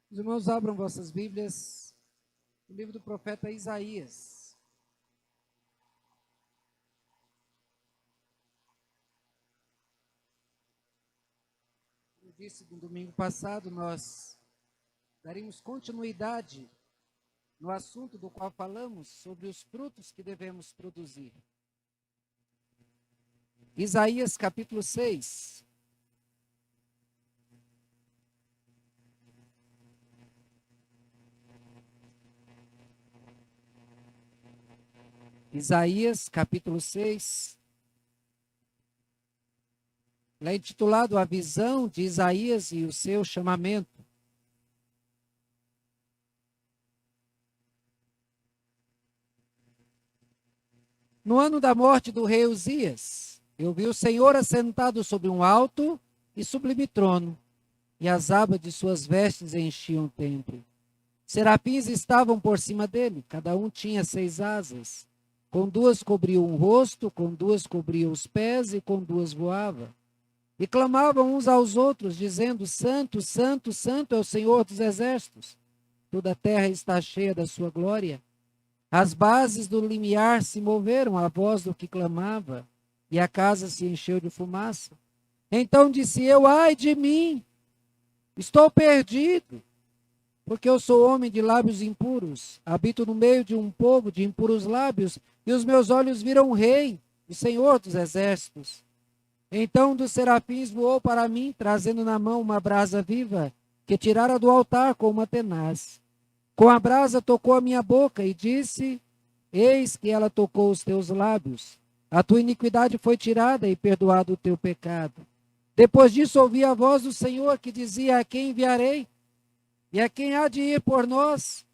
Os irmãos abram vossas Bíblias no livro do profeta Isaías. Como disse no domingo passado, nós daremos continuidade no assunto do qual falamos sobre os frutos que devemos produzir. Isaías capítulo 6. Isaías capítulo 6. Ele é intitulado A Visão de Isaías e o seu chamamento. No ano da morte do rei Uzias, eu vi o Senhor assentado sobre um alto e sublime trono, e as abas de suas vestes enchiam o templo. Serafins estavam por cima dele, cada um tinha 6 asas. Com 2 cobriam o rosto, com 2 cobriam os pés e com 2 voava. E clamavam uns aos outros, dizendo: Santo, Santo, Santo é o Senhor dos exércitos. Toda a terra está cheia da sua glória. As bases do limiar se moveram à voz do que clamava, e a casa se encheu de fumaça. Então disse eu: ai de mim, estou perdido, porque eu sou homem de lábios impuros, habito no meio de um povo de impuros lábios, e os meus olhos viram o Rei, o Senhor dos exércitos. Então dos serafins voou para mim, trazendo na mão uma brasa viva, que tirara do altar com uma tenaz. Com a brasa tocou a minha boca e disse: eis que ela tocou os teus lábios. A tua iniquidade foi tirada e perdoado o teu pecado. Depois disso ouvi a voz do Senhor que dizia: a quem enviarei? E a quem há de ir por nós?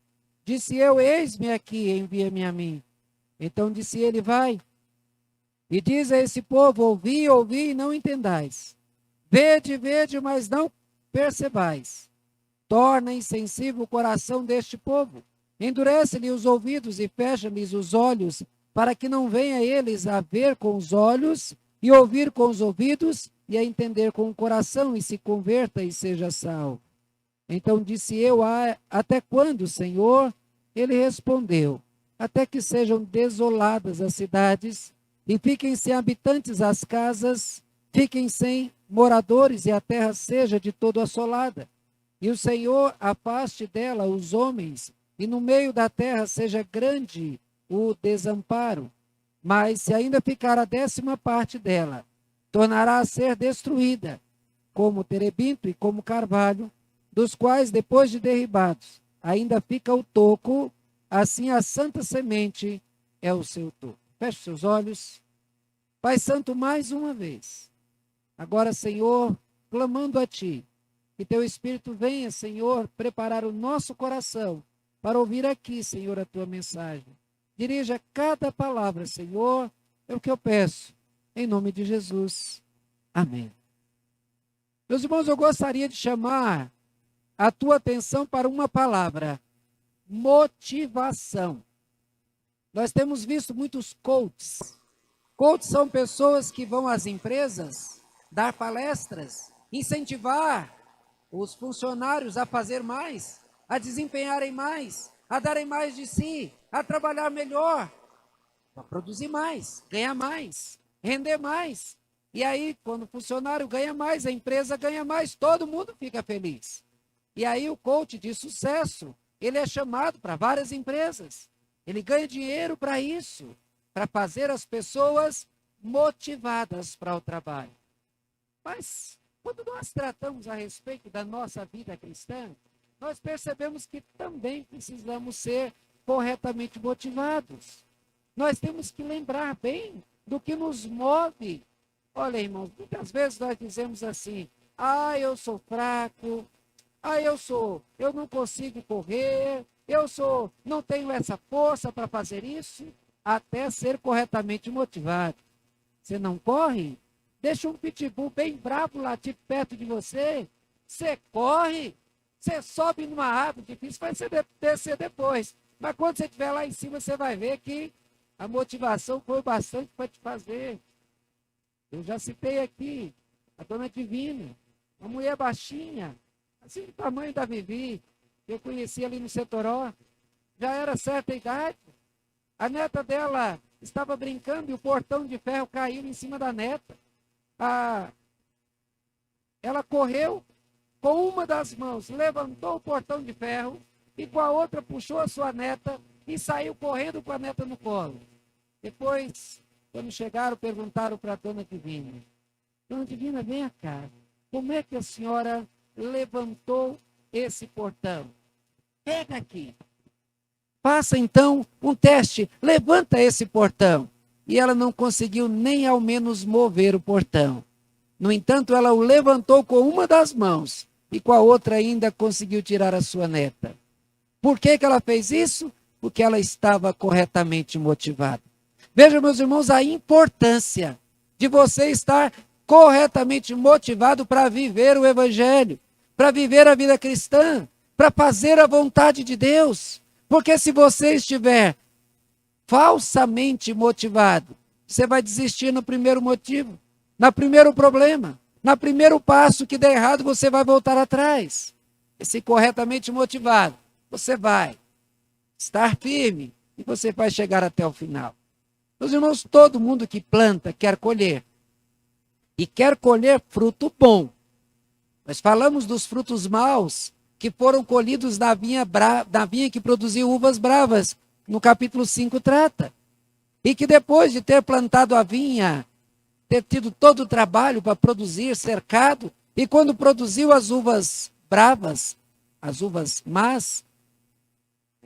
Disse eu: eis-me aqui, envia-me a mim. Então disse ele: vai. E diz a esse povo: ouvi, ouvi e não entendais. Vede, vede, mas não percebais. Torna insensível o coração deste povo. Endurece-lhe os ouvidos e fecha-lhes os olhos, para que não venha eles a ver com os olhos, e ouvir com os ouvidos, e a entender com o coração, e se converta e seja salvo. Então disse eu: até quando, Senhor? Ele respondeu: até que sejam desoladas as cidades, e fiquem sem habitantes as casas, fiquem sem moradores, e a terra seja de todo assolada. E o Senhor afaste dela os homens, e no meio da terra seja grande o desamparo. Mas se ainda ficar a 10ª parte dela, tornará a ser destruída, como terebinto e como carvalho, dos quais, depois de derribados, ainda fica o toco, assim a santa semente é o seu toco. Feche seus olhos. Pai Santo, mais uma vez, agora, Senhor, clamando a Ti, que Teu Espírito venha, Senhor, preparar o nosso coração para ouvir aqui, Senhor, a Tua mensagem. Dirija cada palavra, Senhor, é o que eu peço, em nome de Jesus. Amém. Meus irmãos, eu gostaria de chamar a tua atenção para uma palavra: motivação. Nós temos visto muitos coaches. Coaches são pessoas que vão às empresas dar palestras, incentivar os funcionários a fazer mais, a desempenharem mais, a darem mais de si, a trabalhar melhor, a produzir mais, ganhar mais, render mais. E aí, quando o funcionário ganha mais, a empresa ganha mais, todo mundo fica feliz. E aí o coach de sucesso, ele é chamado para várias empresas. Ele ganha dinheiro para isso, para fazer as pessoas motivadas para o trabalho. Mas, quando nós tratamos a respeito da nossa vida cristã, nós percebemos que também precisamos ser corretamente motivados. Nós temos que lembrar bem do que nos move. Olha, irmãos, muitas vezes nós dizemos assim: eu sou fraco, eu não consigo correr, não tenho essa força para fazer isso, até ser corretamente motivado. Você não corre? Deixa um pitbull bem bravo latir perto de você. Você corre, você sobe numa árvore, difícil vai ser descer depois. Mas quando você estiver lá em cima, você vai ver que a motivação foi bastante para te fazer. Eu já citei aqui a dona Divina, uma mulher baixinha, assim do tamanho da Vivi, Eu conheci ali no Setoró, já era certa idade. A neta dela estava brincando e o portão de ferro caiu em cima da neta. Ela correu com uma das mãos, levantou o portão de ferro e com a outra puxou a sua neta e saiu correndo com a neta no colo. Depois, quando chegaram, perguntaram para a dona Divina: Dona Divina, vem cá, como é que a senhora levantou esse portão? Pega aqui. Faça então um teste, levanta esse portão. E ela não conseguiu nem ao menos mover o portão. No entanto, ela o levantou com uma das mãos e com a outra ainda conseguiu tirar a sua neta. Por que ela fez isso? Porque ela estava corretamente motivada. Vejam, meus irmãos, a importância de você estar corretamente motivado para viver o Evangelho, para viver a vida cristã, para fazer a vontade de Deus. Porque se você estiver falsamente motivado, você vai desistir no primeiro motivo, no primeiro problema, no primeiro passo que der errado, você vai voltar atrás. E se corretamente motivado, você vai estar firme e você vai chegar até o final. Meus irmãos, todo mundo que planta quer colher. E quer colher fruto bom. Nós falamos dos frutos maus que foram colhidos da vinha que produziu uvas bravas. No capítulo 5 trata. E que depois de ter plantado a vinha, ter tido todo o trabalho para produzir, cercado, e quando produziu as uvas bravas, as uvas más,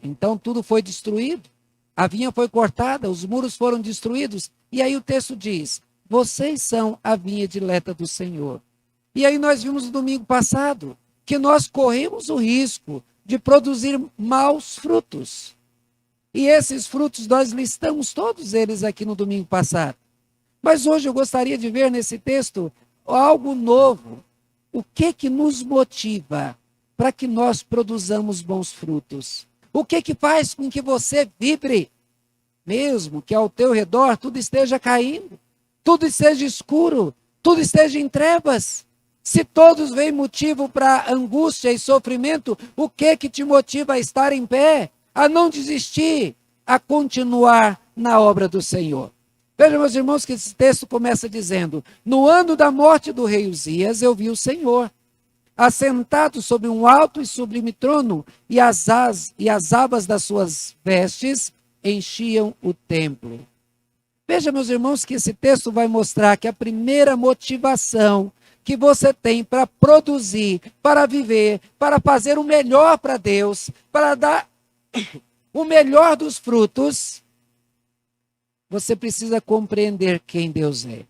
então tudo foi destruído. A vinha foi cortada, os muros foram destruídos. E aí o texto diz: vocês são a vinha dileta do Senhor. E aí nós vimos no domingo passado que nós corremos o risco de produzir maus frutos. E esses frutos nós listamos todos eles aqui no domingo passado. Mas hoje eu gostaria de ver nesse texto algo novo. O que nos motiva para que nós produzamos bons frutos? O que faz com que você vibre, mesmo que ao teu redor tudo esteja caindo, tudo esteja escuro, tudo esteja em trevas? Se todos veem motivo para angústia e sofrimento, o que te motiva a estar em pé, a não desistir, a continuar na obra do Senhor? Vejam, meus irmãos, que esse texto começa dizendo: no ano da morte do rei Uzias, eu vi o Senhor assentado sobre um alto e sublime trono, e as abas das suas vestes enchiam o templo. Veja, meus irmãos, que esse texto vai mostrar que a primeira motivação que você tem para produzir, para viver, para fazer o melhor para Deus, para dar o melhor dos frutos, você precisa compreender quem Deus é.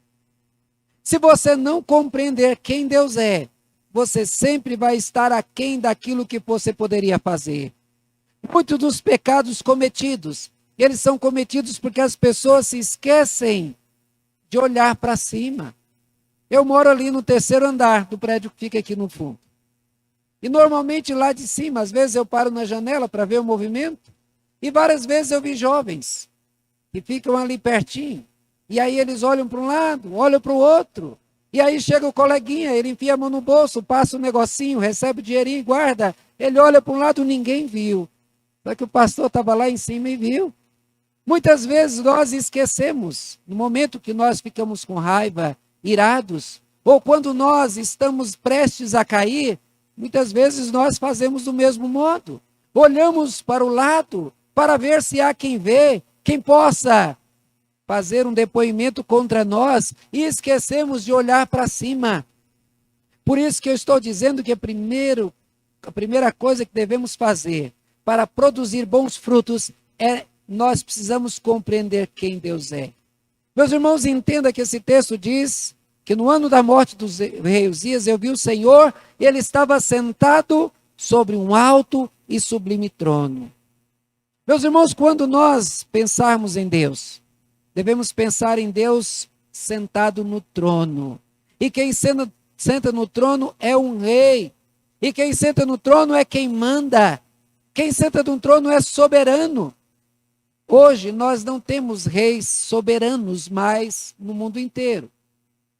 Se você não compreender quem Deus é, você sempre vai estar aquém daquilo que você poderia fazer. Muitos dos pecados cometidos, eles são cometidos porque as pessoas se esquecem de olhar para cima. Eu moro ali no 3º andar do prédio que fica aqui no fundo. E normalmente lá de cima, às vezes eu paro na janela para ver o movimento, e várias vezes eu vi jovens que ficam ali pertinho, e aí eles olham para um lado, olham para o outro, e aí chega o coleguinha, ele enfia a mão no bolso, passa um negocinho, recebe o dinheirinho e guarda. Ele olha para um lado, ninguém viu. Só que o pastor estava lá em cima e viu. Muitas vezes nós esquecemos, no momento que nós ficamos com raiva, irados, ou quando nós estamos prestes a cair, muitas vezes nós fazemos do mesmo modo. Olhamos para o lado para ver se há quem vê, quem possa fazer um depoimento contra nós, e esquecemos de olhar para cima. Por isso que eu estou dizendo que a primeira coisa que devemos fazer para produzir bons frutos é nós precisamos compreender quem Deus é. Meus irmãos, entenda que esse texto diz que no ano da morte do rei Uzias, eu vi o Senhor, e ele estava sentado sobre um alto e sublime trono. Meus irmãos, quando nós pensarmos em Deus, devemos pensar em Deus sentado no trono. E quem senta no trono é um rei. E quem senta no trono é quem manda. Quem senta no trono é soberano. Hoje nós não temos reis soberanos mais no mundo inteiro.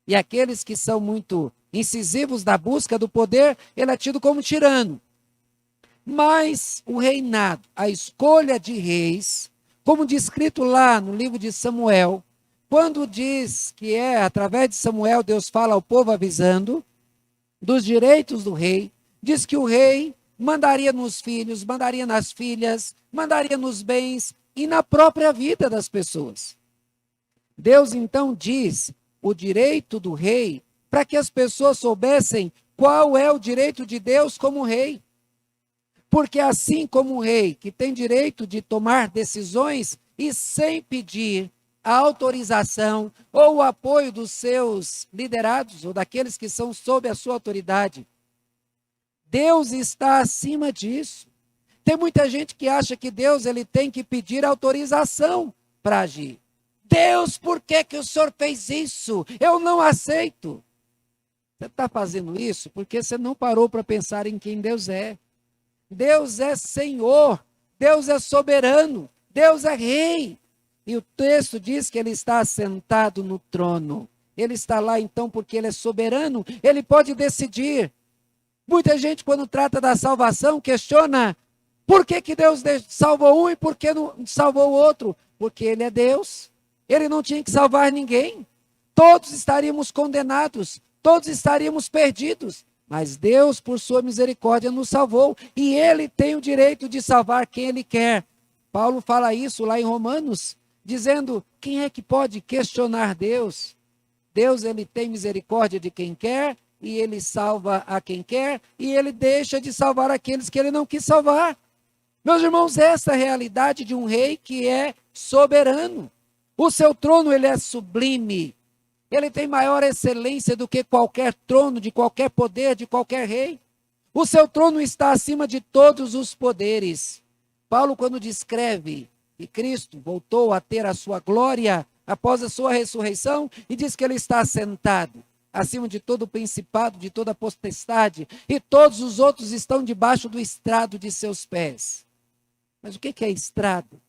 E aqueles que são muito incisivos na busca do poder, ele é tido como tirano. Mas o reinado, a escolha de reis, como descrito lá no livro de Samuel, quando diz que através de Samuel, Deus fala ao povo avisando dos direitos do rei, diz que o rei mandaria nos filhos, mandaria nas filhas, mandaria nos bens e na própria vida das pessoas. Deus então diz o direito do rei para que as pessoas soubessem qual é o direito de Deus como rei. Porque assim como o rei, que tem direito de tomar decisões e sem pedir a autorização ou o apoio dos seus liderados ou daqueles que são sob a sua autoridade, Deus está acima disso. Tem muita gente que acha que Deus ele tem que pedir autorização para agir. Deus, por que o Senhor fez isso? Eu não aceito. Você está fazendo isso porque você não parou para pensar em quem Deus é. Deus é Senhor, Deus é soberano, Deus é rei. E o texto diz que ele está assentado no trono. Ele está lá então porque ele é soberano, ele pode decidir. Muita gente quando trata da salvação questiona por que Deus salvou um e por que não salvou o outro? Porque ele é Deus, ele não tinha que salvar ninguém. Todos estaríamos condenados, todos estaríamos perdidos. Mas Deus, por sua misericórdia, nos salvou. E Ele tem o direito de salvar quem Ele quer. Paulo fala isso lá em Romanos, dizendo, quem é que pode questionar Deus? Deus, Ele tem misericórdia de quem quer, e Ele salva a quem quer, e Ele deixa de salvar aqueles que Ele não quis salvar. Meus irmãos, essa é a realidade de um rei que é soberano. O seu trono, ele é sublime. Ele tem maior excelência do que qualquer trono, de qualquer poder, de qualquer rei. O seu trono está acima de todos os poderes. Paulo, quando descreve que Cristo voltou a ter a sua glória após a sua ressurreição, e diz que ele está sentado acima de todo o principado, de toda a potestade, e todos os outros estão debaixo do estrado de seus pés. Mas o que é estrado?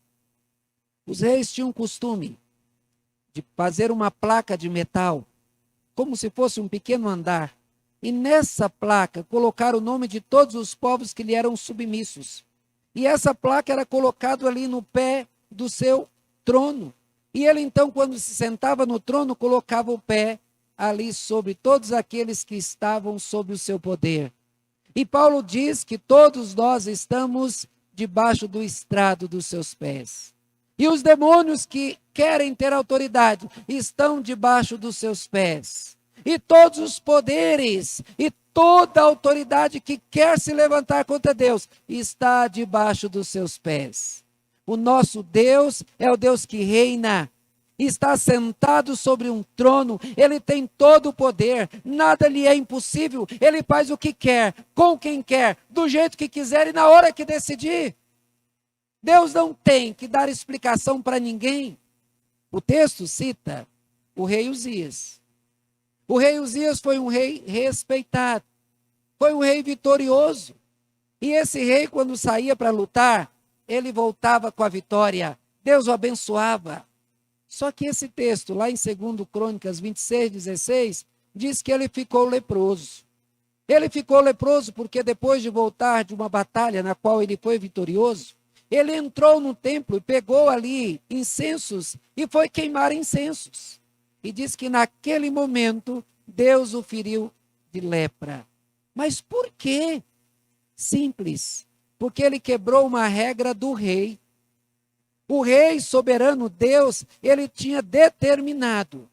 Os reis tinham costume de fazer uma placa de metal, como se fosse um pequeno andar, e nessa placa colocar o nome de todos os povos que lhe eram submissos. E essa placa era colocada ali no pé do seu trono. E ele então, quando se sentava no trono, colocava o pé ali sobre todos aqueles que estavam sob o seu poder. E Paulo diz que todos nós estamos debaixo do estrado dos seus pés. E os demônios que querem ter autoridade estão debaixo dos seus pés. E todos os poderes e toda a autoridade que quer se levantar contra Deus está debaixo dos seus pés. O nosso Deus é o Deus que reina, está sentado sobre um trono, ele tem todo o poder, nada lhe é impossível, ele faz o que quer, com quem quer, do jeito que quiser e na hora que decidir. Deus não tem que dar explicação para ninguém. O texto cita o rei Uzias. O rei Uzias foi um rei respeitado, foi um rei vitorioso. E esse rei, quando saía para lutar, ele voltava com a vitória. Deus o abençoava. Só que esse texto, lá em 2 Crônicas 26:16, diz que ele ficou leproso. Ele ficou leproso porque depois de voltar de uma batalha na qual ele foi vitorioso, ele entrou no templo e pegou ali incensos e foi queimar incensos. E diz que naquele momento Deus o feriu de lepra. Mas por quê? Simples. Porque ele quebrou uma regra do rei. O rei soberano, Deus, ele tinha determinado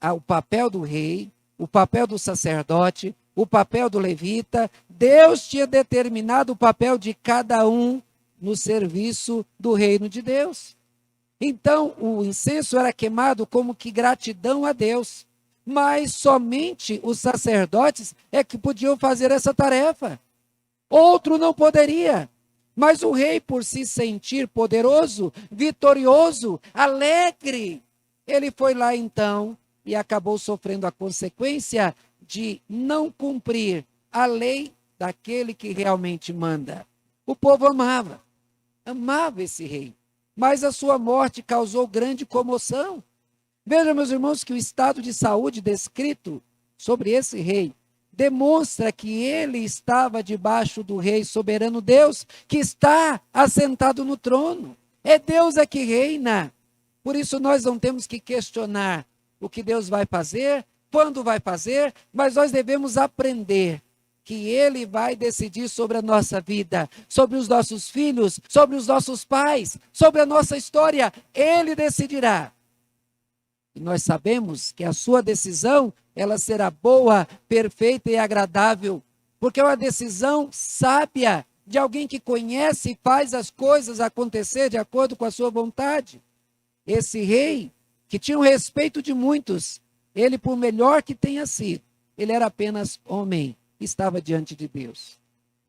o papel do rei, o papel do sacerdote, o papel do levita. Deus tinha determinado o papel de cada um no serviço do reino de Deus. Então, o incenso era queimado como que gratidão a Deus. Mas somente os sacerdotes é que podiam fazer essa tarefa. Outro não poderia. Mas o rei, por se sentir poderoso, vitorioso, alegre, ele foi lá então e acabou sofrendo a consequência de não cumprir a lei daquele que realmente manda. O povo amava esse rei, mas a sua morte causou grande comoção. Vejam, meus irmãos, que o estado de saúde descrito sobre esse rei demonstra que ele estava debaixo do Rei soberano Deus, que está assentado no trono. É Deus é que reina. Por isso nós não temos que questionar o que Deus vai fazer, quando vai fazer, mas nós devemos aprender que Ele vai decidir sobre a nossa vida, sobre os nossos filhos, sobre os nossos pais, sobre a nossa história. Ele decidirá. E nós sabemos que a sua decisão, ela será boa, perfeita e agradável, porque é uma decisão sábia de alguém que conhece e faz as coisas acontecer de acordo com a sua vontade. Esse rei, que tinha o respeito de muitos, ele, por melhor que tenha sido, ele era apenas homem, estava diante de Deus.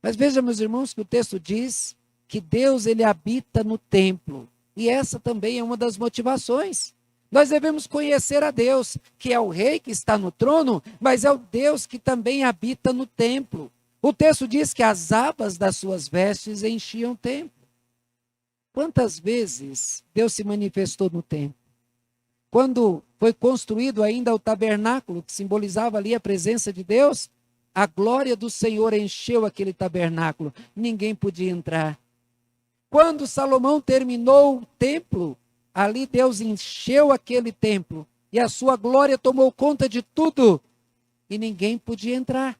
Mas veja, meus irmãos, que o texto diz que Deus, ele habita no templo. E essa também é uma das motivações. Nós devemos conhecer a Deus, que é o rei que está no trono, mas é o Deus que também habita no templo. O texto diz que as abas das suas vestes enchiam o templo. Quantas vezes Deus se manifestou no templo? Quando foi construído ainda o tabernáculo, que simbolizava ali a presença de Deus, a glória do Senhor encheu aquele tabernáculo, ninguém podia entrar. Quando Salomão terminou o templo, ali Deus encheu aquele templo, e a sua glória tomou conta de tudo, e ninguém podia entrar.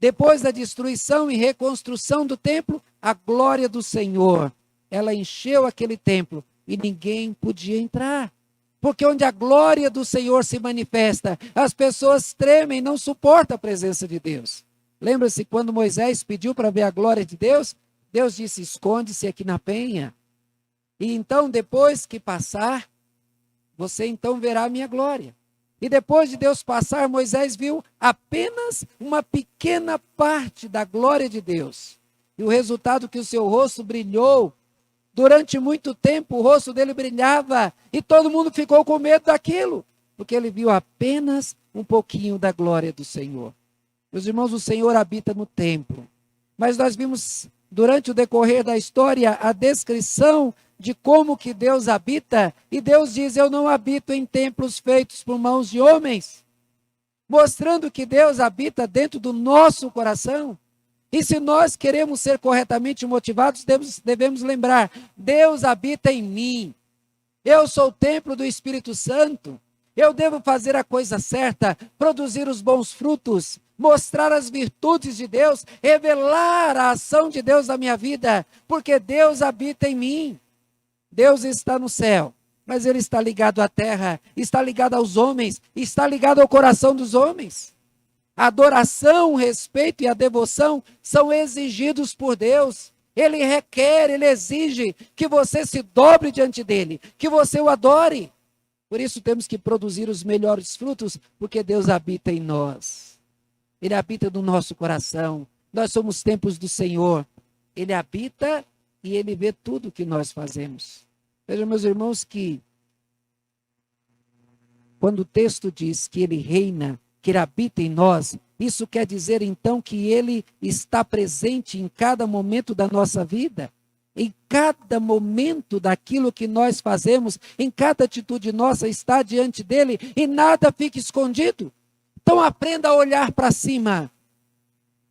Depois da destruição e reconstrução do templo, a glória do Senhor, ela encheu aquele templo, e ninguém podia entrar. Porque onde a glória do Senhor se manifesta, as pessoas tremem, não suportam a presença de Deus. Lembra-se quando Moisés pediu para ver a glória de Deus? Deus disse, esconde-se aqui na penha. E então, depois que passar, você então verá a minha glória. E depois de Deus passar, Moisés viu apenas uma pequena parte da glória de Deus. E o resultado que o seu rosto brilhou. Durante muito tempo o rosto dele brilhava e todo mundo ficou com medo daquilo, porque ele viu apenas um pouquinho da glória do Senhor. Meus irmãos, o Senhor habita no templo, mas nós vimos durante o decorrer da história a descrição de como que Deus habita, e Deus diz, eu não habito em templos feitos por mãos de homens, mostrando que Deus habita dentro do nosso coração. E se nós queremos ser corretamente motivados, devemos lembrar, Deus habita em mim. Eu sou o templo do Espírito Santo. Eu devo fazer a coisa certa, produzir os bons frutos, mostrar as virtudes de Deus, revelar a ação de Deus na minha vida, porque Deus habita em mim. Deus está no céu, mas Ele está ligado à terra, está ligado aos homens, está ligado ao coração dos homens. A adoração, o respeito e a devoção são exigidos por Deus. Ele requer, Ele exige que você se dobre diante dEle, que você o adore. Por isso temos que produzir os melhores frutos, porque Deus habita em nós. Ele habita no nosso coração. Nós somos templos do Senhor. Ele habita e Ele vê tudo que nós fazemos. Vejam, meus irmãos, que quando o texto diz que Ele reina, que Ele habita em nós, isso quer dizer então que Ele está presente em cada momento da nossa vida, em cada momento daquilo que nós fazemos, em cada atitude nossa está diante dEle e nada fica escondido. Então aprenda a olhar para cima,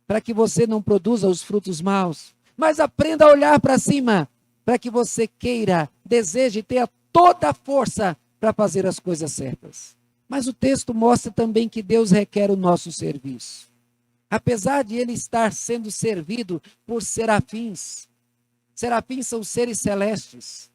para que você não produza os frutos maus, mas aprenda a olhar para cima, para que você queira, deseje ter toda a força para fazer as coisas certas. Mas o texto mostra também que Deus requer o nosso serviço. Apesar de Ele estar sendo servido por serafins. Serafins são seres celestes,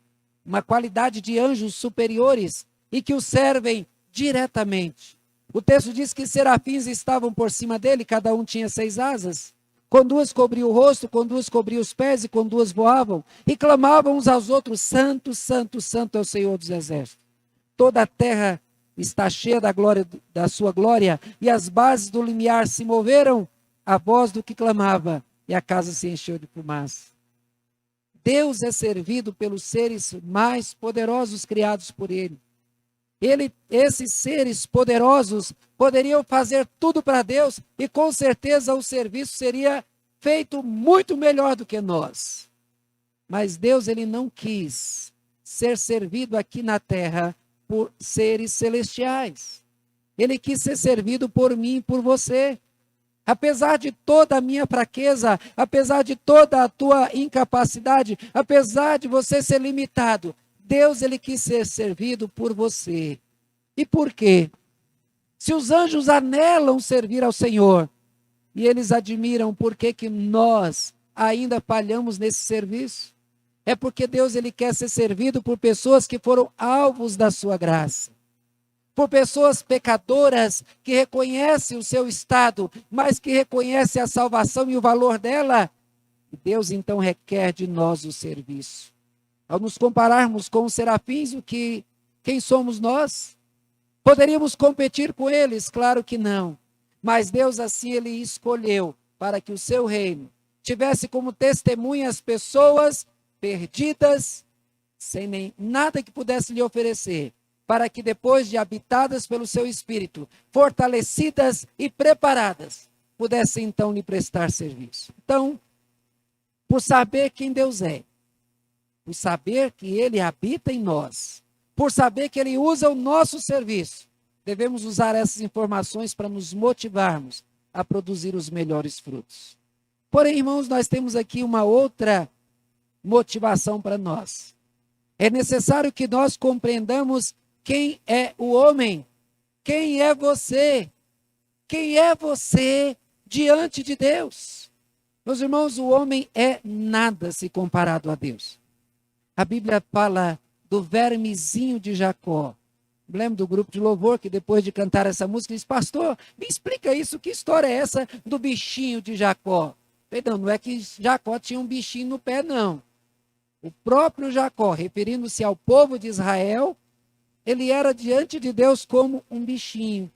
uma qualidade de anjos superiores e que o servem diretamente. O texto diz que serafins estavam por cima dele, cada um tinha 6 asas. Com 2 cobria o rosto, com 2 cobria os pés e com 2 voavam. E clamavam uns aos outros, santo, santo, santo é o Senhor dos exércitos. Toda a terra está cheia da glória, da sua glória, e as bases do limiar se moveram à voz do que clamava, e a casa se encheu de fumaça. Deus é servido pelos seres mais poderosos criados por Ele. Esses seres poderosos poderiam fazer tudo para Deus, e com certeza o serviço seria feito muito melhor do que nós. Mas Deus, Ele não quis ser servido aqui na terra por seres celestiais. Ele quis ser servido por mim e por você. Apesar de toda a minha fraqueza, apesar de toda a tua incapacidade, apesar de você ser limitado, Deus, ele quis ser servido por você. E por quê? Se os anjos anelam servir ao Senhor, e eles admiram por que nós ainda falhamos nesse serviço, é porque Deus, ele quer ser servido por pessoas que foram alvos da sua graça. Por pessoas pecadoras que reconhecem o seu estado, mas que reconhecem a salvação e o valor dela. E Deus então requer de nós o serviço. Ao nos compararmos com os serafins, quem somos nós? Poderíamos competir com eles? Claro que não. Mas Deus assim ele escolheu para que o seu reino tivesse como testemunhas pessoas perdidas, sem nem nada que pudesse lhe oferecer, para que depois de habitadas pelo seu Espírito, fortalecidas e preparadas, pudessem então lhe prestar serviço. Então, por saber quem Deus é, por saber que Ele habita em nós, por saber que Ele usa o nosso serviço, devemos usar essas informações para nos motivarmos a produzir os melhores frutos. Porém, irmãos, nós temos aqui uma outra motivação para nós. É necessário que nós compreendamos quem é o homem? Quem é você? Quem é você diante de Deus? Meus irmãos, o homem é nada se comparado a Deus. A Bíblia fala do vermezinho de Jacó. Lembro do grupo de louvor que depois de cantar essa música diz: pastor, me explica isso, que história é essa do bichinho de Jacó? Perdão, não é que Jacó tinha um bichinho no pé, não. O próprio Jacó, referindo-se ao povo de Israel, ele era diante de Deus como um bichinho,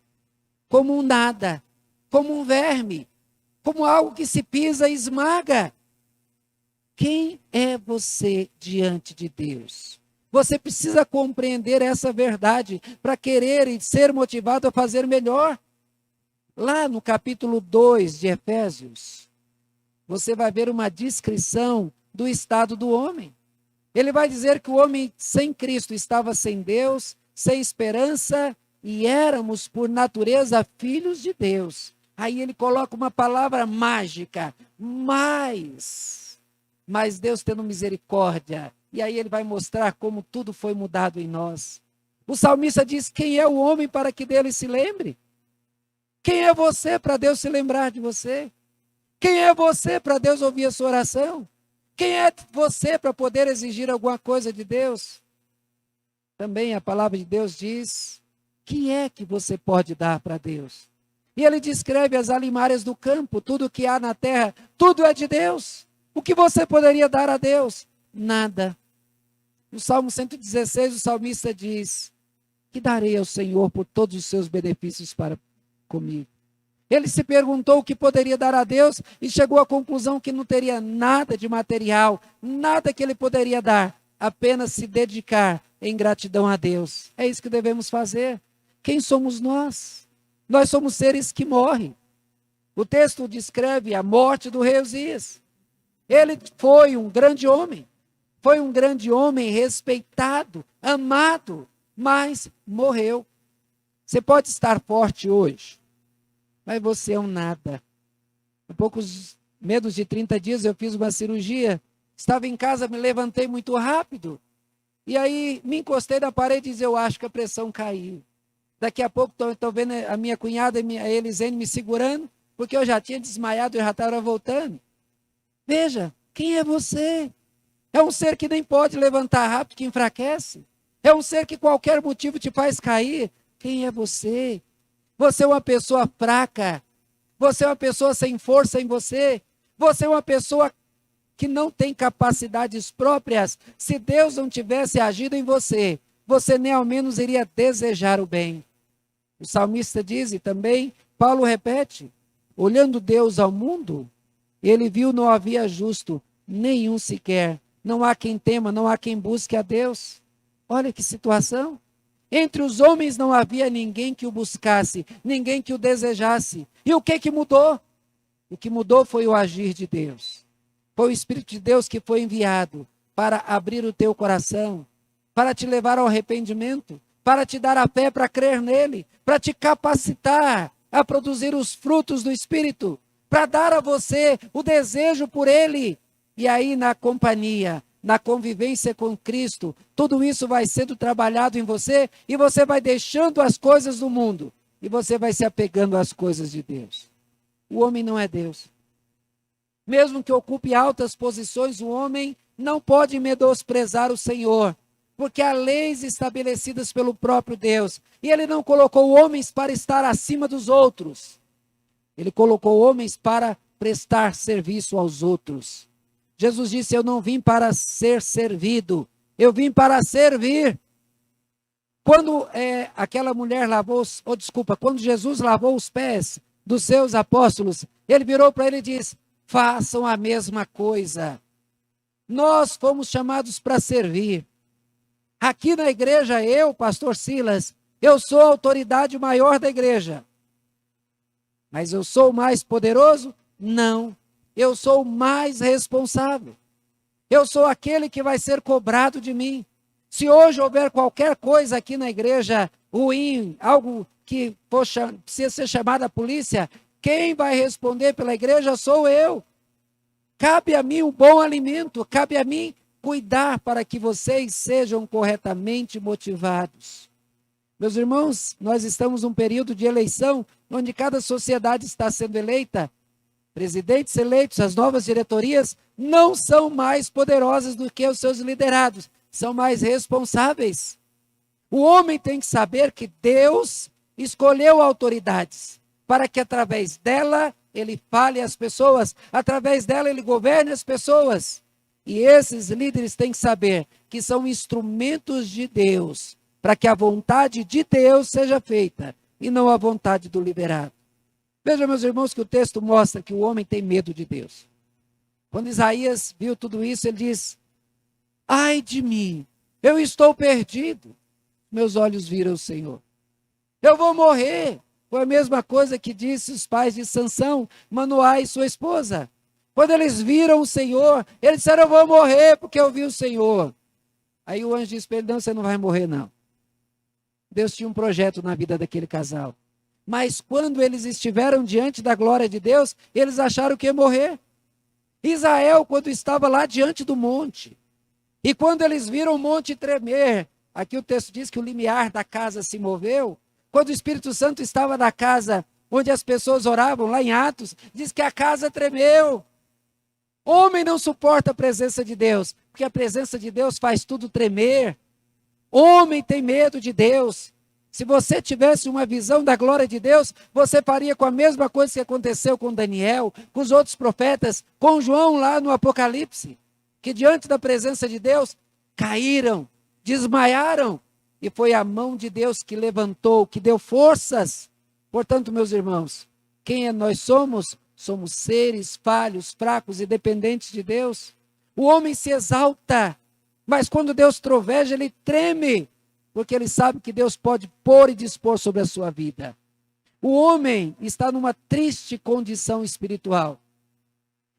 como um nada, como um verme, como algo que se pisa e esmaga. Quem é você diante de Deus? Você precisa compreender essa verdade para querer e ser motivado a fazer melhor. Lá no capítulo 2 de Efésios, você vai ver uma descrição do estado do homem. Ele vai dizer que o homem sem Cristo estava sem Deus, sem esperança, e éramos, por natureza, filhos de Deus. Aí ele coloca uma palavra mágica, mas Deus tendo misericórdia. E aí ele vai mostrar como tudo foi mudado em nós. O salmista diz: quem é o homem para que dele se lembre? Quem é você para Deus se lembrar de você? Quem é você para Deus ouvir a sua oração? Quem é você para poder exigir alguma coisa de Deus? Também a palavra de Deus diz: que é que você pode dar para Deus? E ele descreve as alimárias do campo, tudo que há na terra, tudo é de Deus. O que você poderia dar a Deus? Nada. No Salmo 116, o salmista diz: que darei ao Senhor por todos os seus benefícios para comigo? Ele se perguntou o que poderia dar a Deus e chegou à conclusão que não teria nada de material, nada que ele poderia dar, apenas se dedicar em gratidão a Deus. É isso que devemos fazer. Quem somos nós? Nós somos seres que morrem. O texto descreve a morte do rei Uzias. Ele foi um grande homem respeitado, amado, mas morreu. Você pode estar forte hoje, mas você é um nada. Há menos de 30 dias eu fiz uma cirurgia, estava em casa, me levantei muito rápido, e aí me encostei na parede e disse: eu acho que a pressão caiu. Daqui a pouco estou vendo a minha cunhada, a Elisene, me segurando, porque eu já tinha desmaiado e já estava voltando. Veja, quem é você? É um ser que nem pode levantar rápido, que enfraquece. É um ser que qualquer motivo te faz cair. Quem é você? Você é uma pessoa fraca. Você é uma pessoa sem força em você. Você é uma pessoa que não tem capacidades próprias. Se Deus não tivesse agido em você, você nem ao menos iria desejar o bem. O salmista diz, e também Paulo repete: olhando Deus ao mundo, ele viu não havia justo, nenhum sequer. Não há quem tema, não há quem busque a Deus. Olha que situação. Entre os homens não havia ninguém que o buscasse, ninguém que o desejasse. E o que mudou? O que mudou foi o agir de Deus. Foi o Espírito de Deus que foi enviado para abrir o teu coração, para te levar ao arrependimento, para te dar a fé para crer nele, para te capacitar a produzir os frutos do Espírito, para dar a você o desejo por Ele. E aí, na companhia, na convivência com Cristo, tudo isso vai sendo trabalhado em você e você vai deixando as coisas do mundo e você vai se apegando às coisas de Deus. O homem não é Deus. Mesmo que ocupe altas posições, o homem não pode menosprezar o Senhor, porque há leis estabelecidas pelo próprio Deus. E Ele não colocou homens para estar acima dos outros. Ele colocou homens para prestar serviço aos outros. Jesus disse: eu não vim para ser servido, eu vim para servir. Quando aquela mulher quando Jesus lavou os pés dos seus apóstolos, ele virou para ele e disse: façam a mesma coisa. Nós fomos chamados para servir. Aqui na igreja, eu, pastor Silas, eu sou a autoridade maior da igreja. Mas eu sou o mais poderoso? Não. Eu sou o mais responsável. Eu sou aquele que vai ser cobrado de mim. Se hoje houver qualquer coisa aqui na igreja ruim, algo que precisa ser chamado a polícia, quem vai responder pela igreja sou eu. Cabe a mim um bom alimento, cabe a mim cuidar para que vocês sejam corretamente motivados. Meus irmãos, nós estamos num período de eleição, onde cada sociedade está sendo eleita. Presidentes eleitos, as novas diretorias, não são mais poderosas do que os seus liderados, são mais responsáveis. O homem tem que saber que Deus escolheu autoridades, para que através dela ele fale às pessoas, através dela ele governe as pessoas. E esses líderes têm que saber que são instrumentos de Deus, para que a vontade de Deus seja feita, e não a vontade do liderado. Veja, meus irmãos, que o texto mostra que o homem tem medo de Deus. Quando Isaías viu tudo isso, ele diz: ai de mim, eu estou perdido. Meus olhos viram o Senhor. Eu vou morrer. Foi a mesma coisa que disse os pais de Sansão, Manoá e sua esposa. Quando eles viram o Senhor, eles disseram: eu vou morrer porque eu vi o Senhor. Aí o anjo disse para ele: não, você não vai morrer não. Deus tinha um projeto na vida daquele casal. Mas quando eles estiveram diante da glória de Deus, eles acharam que ia morrer. Israel, quando estava lá diante do monte, e quando eles viram o monte tremer, aqui o texto diz que o limiar da casa se moveu. Quando o Espírito Santo estava na casa onde as pessoas oravam, lá em Atos, diz que a casa tremeu. Homem não suporta a presença de Deus, porque a presença de Deus faz tudo tremer. Homem tem medo de Deus. Se você tivesse uma visão da glória de Deus, você faria com a mesma coisa que aconteceu com Daniel, com os outros profetas, com João lá no Apocalipse, que diante da presença de Deus caíram, desmaiaram, e foi a mão de Deus que levantou, que deu forças. Portanto, meus irmãos, quem nós somos? Somos seres falhos, fracos e dependentes de Deus. O homem se exalta, mas quando Deus troveja, ele treme, porque ele sabe que Deus pode pôr e dispor sobre a sua vida. O homem está numa triste condição espiritual.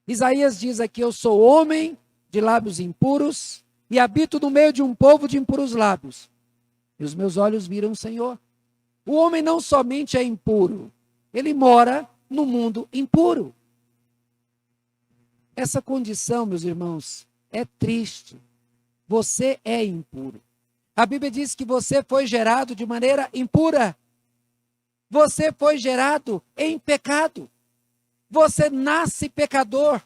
Isaías diz aqui: eu sou homem de lábios impuros e habito no meio de um povo de impuros lábios. E os meus olhos viram o Senhor. O homem não somente é impuro, ele mora no mundo impuro. Essa condição, meus irmãos, é triste. Você é impuro. A Bíblia diz que você foi gerado de maneira impura. Você foi gerado em pecado. Você nasce pecador.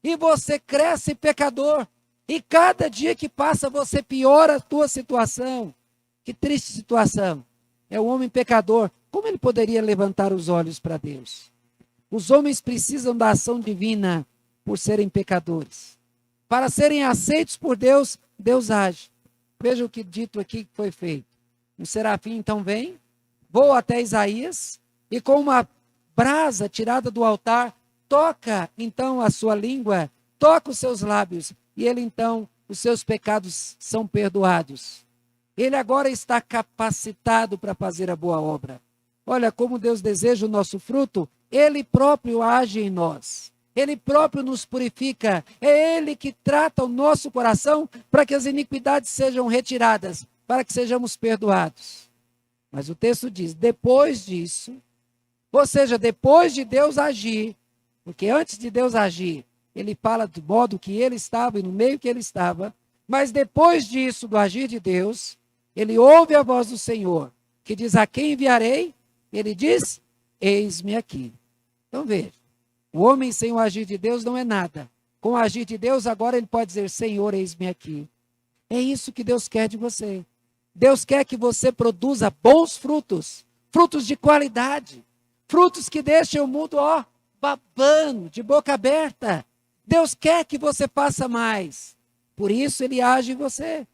E você cresce pecador. E cada dia que passa você piora a tua situação. Que triste situação. É o homem pecador. Como ele poderia levantar os olhos para Deus? Os homens precisam da ação divina por serem pecadores. Para serem aceitos por Deus, Deus age. Veja o que dito aqui que foi feito. Um serafim então vem, voa até Isaías e com uma brasa tirada do altar, toca então a sua língua, toca os seus lábios e ele então, os seus pecados são perdoados. Ele agora está capacitado para fazer a boa obra. Olha como Deus deseja o nosso fruto, Ele próprio age em nós. Ele próprio nos purifica. É Ele que trata o nosso coração para que as iniquidades sejam retiradas, para que sejamos perdoados. Mas o texto diz, depois disso, Ou seja, depois de Deus agir, porque antes de Deus agir, ele fala do modo que ele estava e no meio que ele estava, mas depois disso, do agir de Deus, ele ouve a voz do Senhor, que diz: a quem enviarei? Ele diz: eis-me aqui. Então veja, o homem sem o agir de Deus não é nada. Com o agir de Deus, agora ele pode dizer: Senhor, eis-me aqui. É isso que Deus quer de você. Deus quer que você produza bons frutos, frutos de qualidade, frutos que deixem o mundo, babando, de boca aberta. Deus quer que você faça mais. Por isso ele age em você.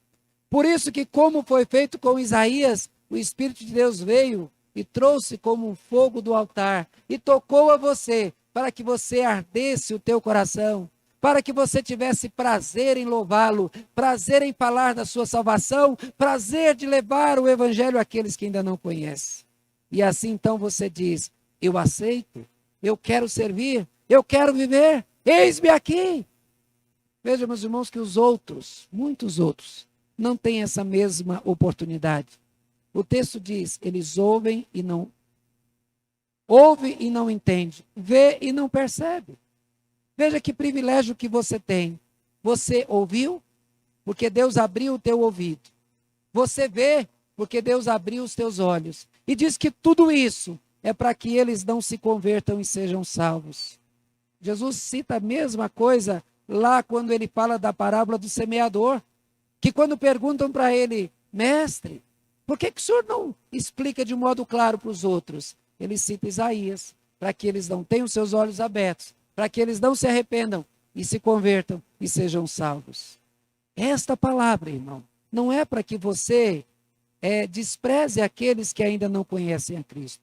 Por isso que, como foi feito com Isaías, o Espírito de Deus veio e trouxe como um fogo do altar e tocou a você, para que você ardesse o teu coração, para que você tivesse prazer em louvá-lo, prazer em falar da sua salvação, prazer de levar o evangelho àqueles que ainda não conhecem. E assim então você diz: eu aceito, eu quero servir, eu quero viver, eis-me aqui. Veja, meus irmãos, que os outros, muitos outros, não têm essa mesma oportunidade. O texto diz: eles ouvem e não entendem, vê e não percebe. Veja que privilégio que você tem. Você ouviu, porque Deus abriu o teu ouvido. Você vê, porque Deus abriu os teus olhos. E diz que tudo isso é para que eles não se convertam e sejam salvos. Jesus cita a mesma coisa lá quando ele fala da parábola do semeador, que quando perguntam para ele: mestre, por que o senhor não explica de modo claro para os outros? Ele cita Isaías, para que eles não tenham seus olhos abertos, para que eles não se arrependam e se convertam e sejam salvos. Esta palavra, irmão, não é para que você despreze aqueles que ainda não conhecem a Cristo.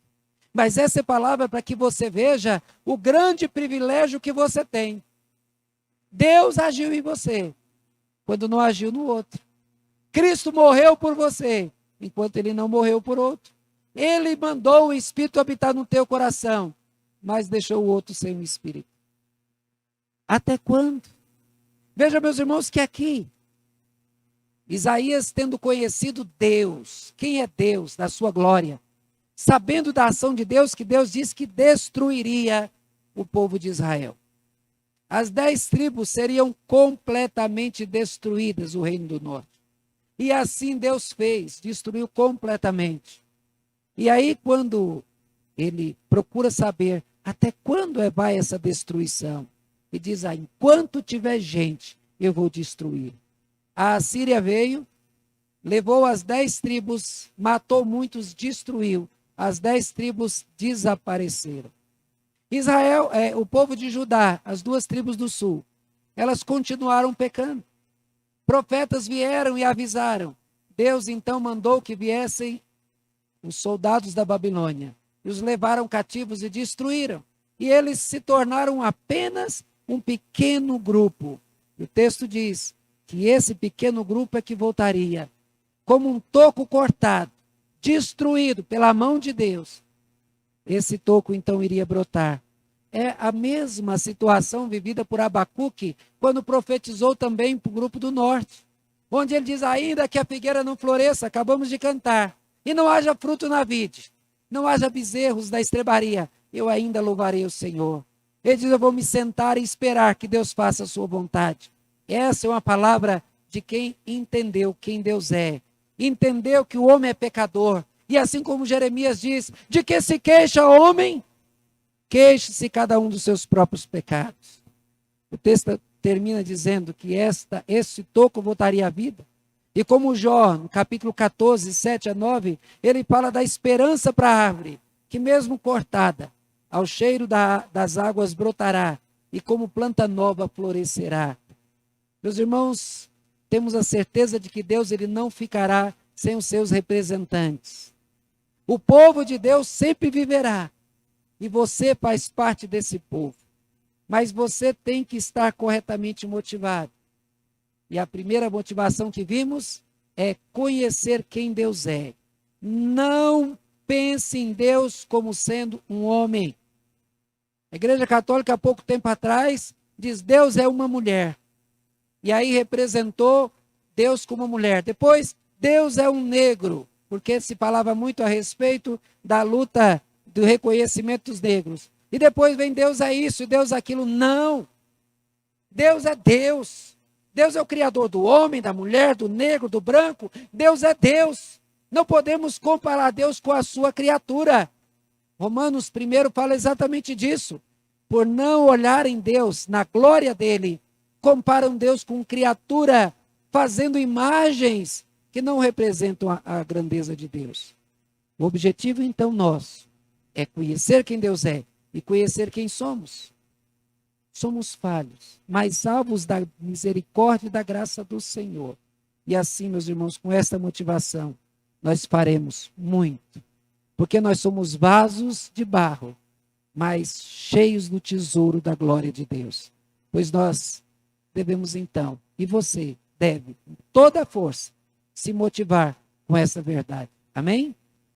Mas essa palavra é para que você veja o grande privilégio que você tem. Deus agiu em você, quando não agiu no outro. Cristo morreu por você, enquanto ele não morreu por outro. Ele mandou o Espírito habitar no teu coração, mas deixou o outro sem o Espírito. Até quando? Veja, meus irmãos, que aqui, Isaías, tendo conhecido Deus, quem é Deus, da sua glória, sabendo da ação de Deus, que Deus disse que destruiria o povo de Israel. As 10 tribos seriam completamente destruídas, o reino do norte. E assim Deus fez, destruiu completamente. E aí, quando ele procura saber até quando vai essa destruição, e diz: enquanto tiver gente, eu vou destruir. A Assíria veio, levou as 10 tribos, matou muitos, destruiu. As 10 tribos desapareceram. Israel, o povo de Judá, as 2 tribos do sul, elas continuaram pecando. Profetas vieram e avisaram. Deus então mandou que viessem os soldados da Babilônia e os levaram cativos e destruíram. E eles se tornaram apenas um pequeno grupo. O texto diz que esse pequeno grupo é que voltaria como um toco cortado, destruído pela mão de Deus. Esse toco então iria brotar. É a mesma situação vivida por Abacuque, quando profetizou também para o grupo do norte, onde ele diz: ainda que a figueira não floresça, acabamos de cantar, e não haja fruto na vide, não haja bezerros da estrebaria, eu ainda louvarei o Senhor. Ele diz: eu vou me sentar e esperar que Deus faça a sua vontade. Essa é uma palavra de quem entendeu quem Deus é, entendeu que o homem é pecador. E assim como Jeremias diz: de que se queixa o homem? Queixe-se cada um dos seus próprios pecados. O texto termina dizendo que esse toco voltaria à vida. E como Jó, no capítulo 14, 7 a 9, ele fala da esperança para a árvore, que mesmo cortada, ao cheiro das águas brotará, e como planta nova florescerá. Meus irmãos, temos a certeza de que Deus ele não ficará sem os seus representantes. O povo de Deus sempre viverá, e você faz parte desse povo. Mas você tem que estar corretamente motivado. E a primeira motivação que vimos é conhecer quem Deus é. Não pense em Deus como sendo um homem. A Igreja Católica, há pouco tempo atrás, diz: Deus é uma mulher. E aí representou Deus como mulher. Depois, Deus é um negro, porque se falava muito a respeito da luta do reconhecimento dos negros. E depois vem Deus é isso e Deus aquilo. Não. Deus é Deus. Deus é o criador do homem, da mulher, do negro, do branco. Deus é Deus. Não podemos comparar Deus com a sua criatura. Romanos 1 fala exatamente disso. Por não olharem Deus na glória dele, comparam Deus com criatura, fazendo imagens que não representam a grandeza de Deus. O objetivo, então, nosso é conhecer quem Deus é e conhecer quem somos. Somos falhos, mas salvos da misericórdia e da graça do Senhor. E assim, meus irmãos, com esta motivação, nós faremos muito. Porque nós somos vasos de barro, mas cheios do tesouro da glória de Deus. Pois nós devemos então, e você deve, com toda a força, se motivar com essa verdade. Amém?